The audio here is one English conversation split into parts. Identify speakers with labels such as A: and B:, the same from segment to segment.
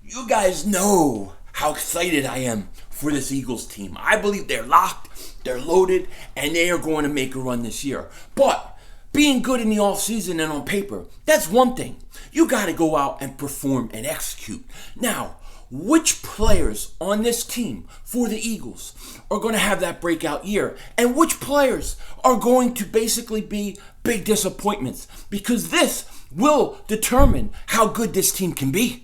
A: You guys know how excited I am for this Eagles team. I believe they're locked, they're loaded, and they are going to make a run this year. But being good in the offseason and on paper, that's one thing. You got to go out and perform and execute. Now, which players on this team for the Eagles are going to have that breakout year? And which players are going to basically be big disappointments? Because this will determine how good this team can be.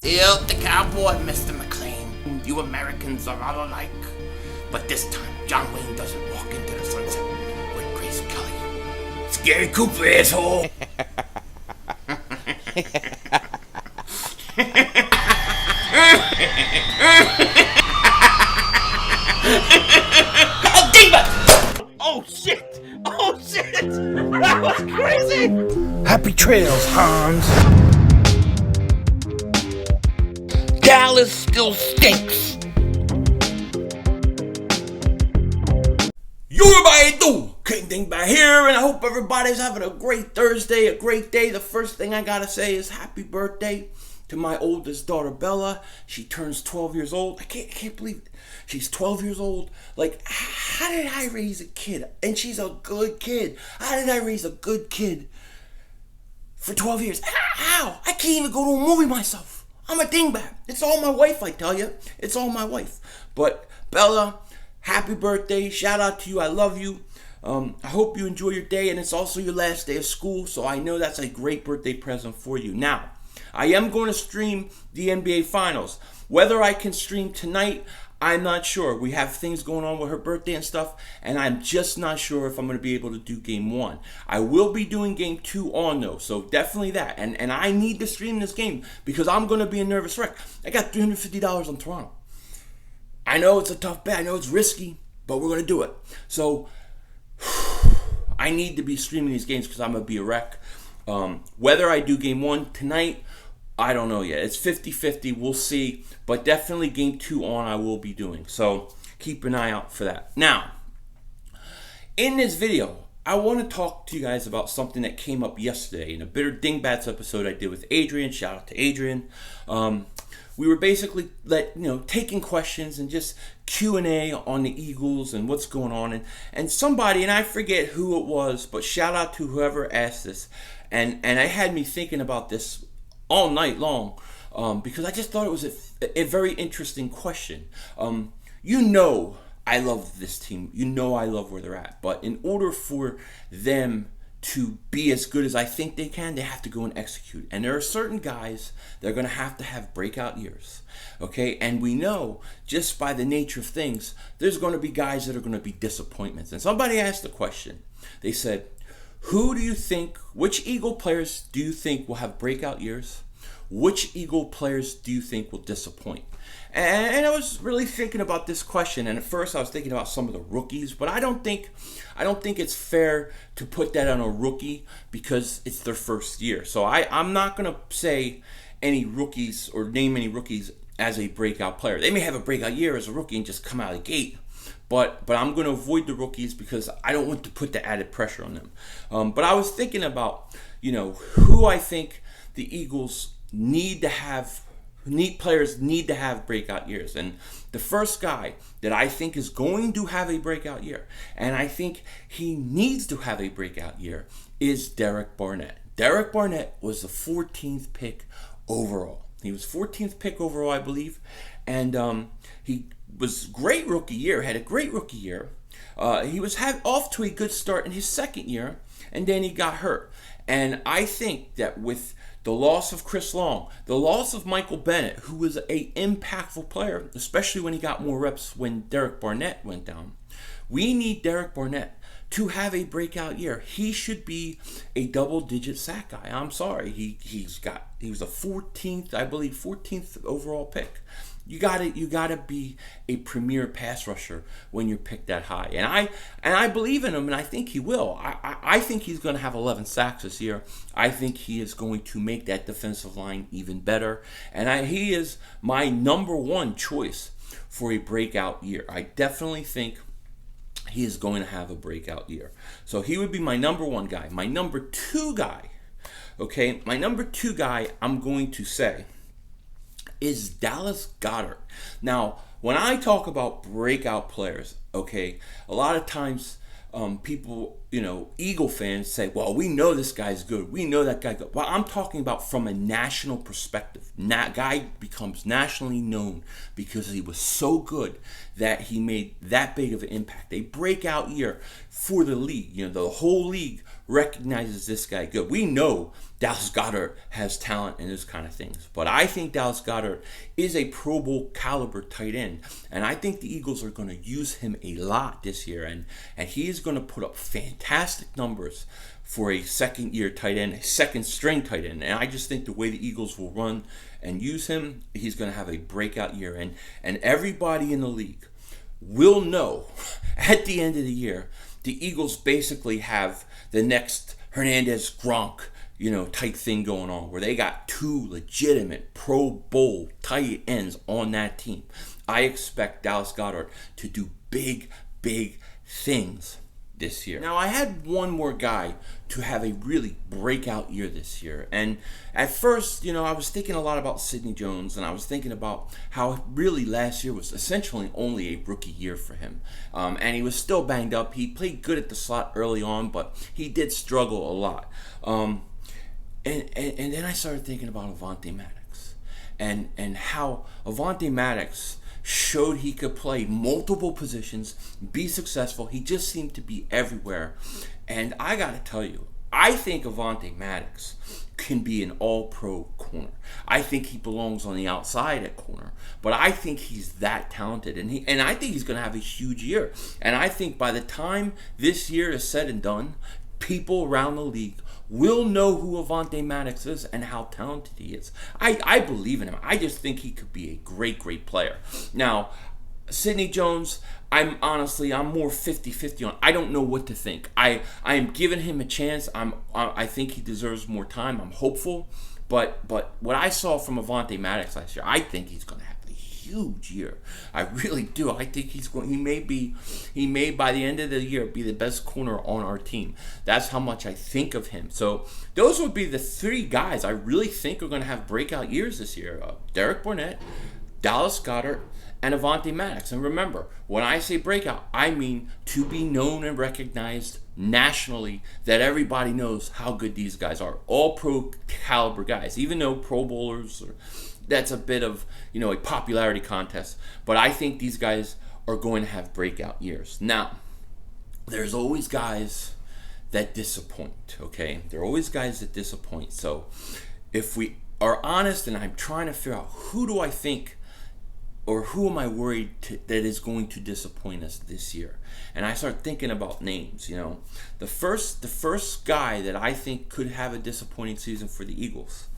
B: Still the cowboy, Mr. McLean. You Americans are all alike. But this time, John Wayne doesn't walk into the sunset with Grace Kelly.
A: Scary Cooper, asshole!
B: Oh, Diva! Oh, shit! Oh, shit! That was crazy!
A: Happy trails, Hans. Dallas still stinks. Everybody do! King Dingbat here, and I hope everybody's having a great Thursday, a great day. The first thing I gotta say is happy birthday to my oldest daughter, Bella. She turns 12 years old. I can't believe it. She's 12 years old. Like, how did I raise a kid? And she's a good kid. How did I raise a good kid for 12 years? How? I can't even go to a movie myself. I'm a dingbat. It's all my wife, I tell you. It's all my wife. But, Bella, happy birthday. Shout out to you. I love you. I hope you enjoy your day, and it's also your last day of school, so I know that's a great birthday present for you. Now, I am going to stream the NBA Finals. Whether I can stream tonight, I'm not sure. We have things going on with her birthday and stuff, and I'm just not sure if I'm going to be able to do Game 1. I will be doing Game 2 on, though, so definitely that. And I need to stream this game because I'm going to be a nervous wreck. I got $350 on Toronto. I know it's a tough bet. I know it's risky, but we're going to do it. So I need to be streaming these games because I'm going to be a wreck. Whether I do Game 1 tonight, I don't know yet. It's 50-50. We'll see. But definitely Game 2 on I will be doing. So keep an eye out for that. Now, in this video, I want to talk to you guys about something that came up yesterday in a Bitter Dingbats episode I did with Adrian. Shout out to Adrian. We were basically taking questions and just Q&A on the Eagles and what's going on. And somebody, and I forget who it was, but shout out to whoever asked this. And I had me thinking about this all night long because I just thought it was a very interesting question. I love this team. I love where they're at. But in order for them to be as good as I think they can, they have to go and execute. And there are certain guys that are going to have breakout years. Okay? And we know, just by the nature of things, there's going to be guys that are going to be disappointments. And somebody asked the question. They said, which Eagle players do you think will have breakout years? Which Eagle players do you think will disappoint? And I was really thinking about this question, and at first I was thinking about some of the rookies, but I don't think it's fair to put that on a rookie because it's their first year. So I'm not going to say any rookies or name any rookies as a breakout player. They may have a breakout year as a rookie and just come out of the gate, but I'm going to avoid the rookies because I don't want to put the added pressure on them. But I was thinking about, who I think the Eagles players need to have breakout years. And the first guy that I think is going to have a breakout year, and I think he needs to have a breakout year, is Derek Barnett. Derek Barnett was the 14th pick overall. He was 14th pick overall, I believe. And he was great rookie year, had a great rookie year. He was off to a good start in his second year, and then he got hurt. And I think that with the loss of Chris Long, the loss of Michael Bennett, who was an impactful player, especially when he got more reps when Derek Barnett went down, we need Derek Barnett to have a breakout year. He should be a double-digit sack guy. I'm sorry. He was a 14th overall pick. You gotta be a premier pass rusher when you're picked that high, and I believe in him, and I think he will. I think he's going to have 11 sacks this year. I think he is going to make that defensive line even better, and he is my number one choice for a breakout year. I definitely think he is going to have a breakout year. So he would be my number one guy. My number two guy, I'm going to say is Dallas Goedert. Now, when I talk about breakout players, okay, a lot of times people, Eagle fans say, well, we know this guy's good. We know that guy good. Well, I'm talking about from a national perspective. Guy becomes nationally known because he was so good that he made that big of an impact. A breakout year for the league. The whole league recognizes this guy good. We know Dallas Goedert has talent and those kind of things. But I think Dallas Goedert is a Pro Bowl caliber tight end. And I think the Eagles are going to use him a lot this year. And he is going to put up fantastic numbers for a second year tight end, a second string tight end. And I just think the way the Eagles will run and use him, he's going to have a breakout year. And everybody in the league will know at the end of the year, the Eagles basically have the next Hernandez Gronk type thing going on, where they got two legitimate Pro Bowl tight ends on that team. I expect Dallas Goedert to do big things this year. Now, I had one more guy to have a really breakout year this year. And at first, I was thinking a lot about Sidney Jones, and I was thinking about how really last year was essentially only a rookie year for him. And he was still banged up. He played good at the slot early on, but he did struggle a lot. And then I started thinking about Avonte Maddox and how Avonte Maddox showed he could play multiple positions, be successful. He just seemed to be everywhere. And I got to tell you, I think Avonte Maddox can be an all-pro corner. I think he belongs on the outside at corner, but I think he's that talented, and I think he's going to have a huge year. And I think by the time this year is said and done, people around the league will know who Avonte Maddox is and how talented he is. I believe in him. I just think he could be a great player. Now, Sidney Jones, I'm more 50-50 on. I don't know what to think. I am giving him a chance. I think he deserves more time. I'm hopeful. But what I saw from Avonte Maddox last year, I think he's going to have a huge year. I really do. I think he may by the end of the year be the best corner on our team. That's how much I think of him. So those would be the three guys I really think are going to have breakout years this year. Derek Barnett, Dallas Goedert, and Avonte Maddox. And remember, when I say breakout, I mean to be known and recognized nationally, that everybody knows how good these guys are. All pro caliber guys, even though Pro Bowlers, that's a bit of a popularity contest. But I think these guys are going to have breakout years. Now, there's always guys that disappoint, okay? There are always guys that disappoint. So if we are honest, and I'm trying to figure out who do I think, or who am I worried that is going to disappoint us this year? And I start thinking about names, The first guy that I think could have a disappointing season for the Eagles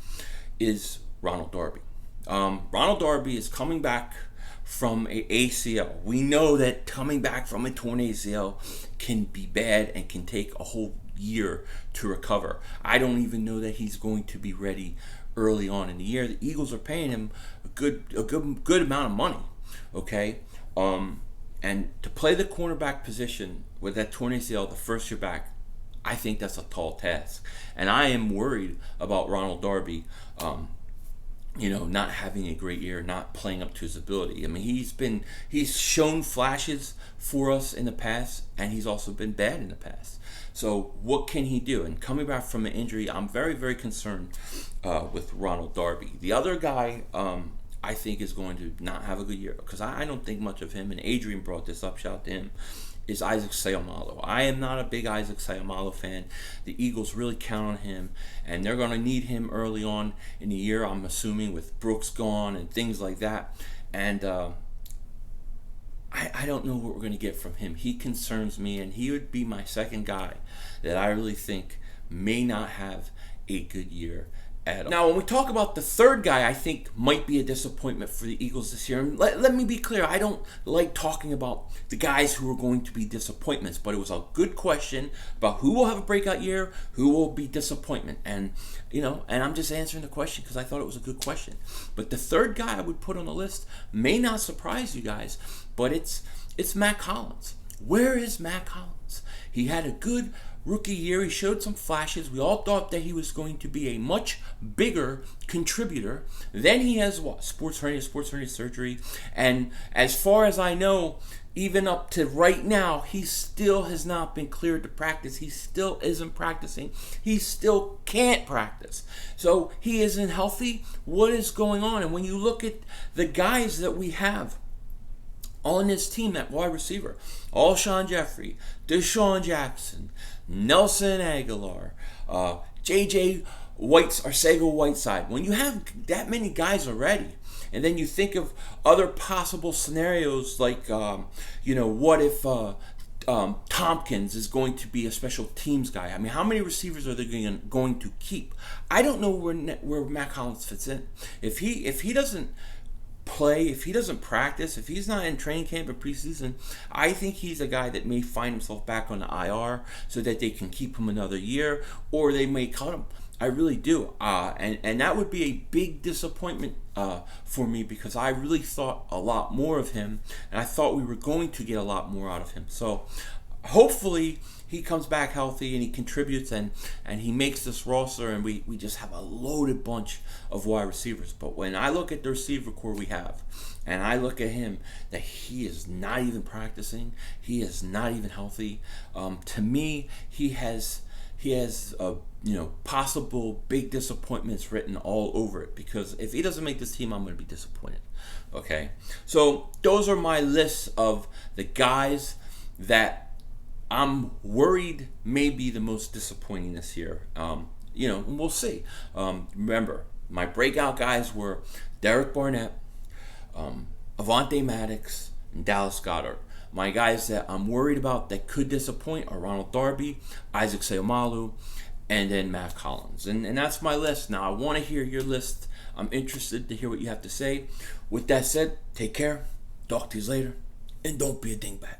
A: is Ronald Darby. Ronald Darby is coming back from a ACL. We know that coming back from a torn ACL can be bad and can take a whole year to recover. I don't even know that he's going to be ready early on in the year. The Eagles are paying him a good amount of money, okay? And to play the cornerback position with that torn ACL the first year back, I think that's a tall task. And I am worried about Ronald Darby, not having a great year, not playing up to his ability. I mean, he's shown flashes for us in the past, and he's also been bad in the past. So what can he do? And coming back from an injury, I'm very, very concerned with Ronald Darby. The other guy I think is going to not have a good year, because I don't think much of him, and Adrian brought this up, shout out to him, is Isaac Seumalo. I am not a big Isaac Seumalo fan. The Eagles really count on him, and they're going to need him early on in the year, I'm assuming, with Brooks gone and things like that. And I don't know what we're going to get from him. He concerns me, and he would be my second guy that I really think may not have a good year at all. Now, when we talk about the third guy I think might be a disappointment for the Eagles this year, and let me be clear, I don't like talking about the guys who are going to be disappointments, but it was a good question about who will have a breakout year, who will be disappointment, and I'm just answering the question because I thought it was a good question. But the third guy I would put on the list may not surprise you guys, but it's Mack Hollins. Where is Mack Hollins? He had a good rookie year, he showed some flashes. We all thought that he was going to be a much bigger contributor. Then he has sports hernia surgery. And as far as I know, even up to right now, he still has not been cleared to practice. He still isn't practicing. He still can't practice. So he isn't healthy. What is going on? And when you look at the guys that we have on this team at wide receiver, Alshon Jeffrey, Deshaun Jackson, Nelson Aguilar, JJ Arcega-Whiteside. When you have that many guys already, and then you think of other possible scenarios like, what if Tompkins is going to be a special teams guy? I mean, how many receivers are they going to keep? I don't know where Mack Hollins fits in. If he doesn't play, if he doesn't practice, if he's not in training camp or preseason, I think he's a guy that may find himself back on the IR so that they can keep him another year, or they may cut him. I really do. And that would be a big disappointment for me, because I really thought a lot more of him, and I thought we were going to get a lot more out of him. So hopefully he comes back healthy and he contributes and he makes this roster, and we just have a loaded bunch of wide receivers. But when I look at the receiver core we have, and I look at him, that he is not even practicing, he is not even healthy. To me, he has possible big disappointments written all over it, because if he doesn't make this team, I'm going to be disappointed. Okay, so those are my lists of the guys that I'm worried may be the most disappointing this year. We'll see. Remember, my breakout guys were Derek Barnett, Avonte Maddox, and Dallas Goedert. My guys that I'm worried about that could disappoint are Ronald Darby, Isaac Seumalo, and then Mack Hollins. And that's my list. Now, I want to hear your list. I'm interested to hear what you have to say. With that said, take care. Talk to you later. And don't be a dingbat.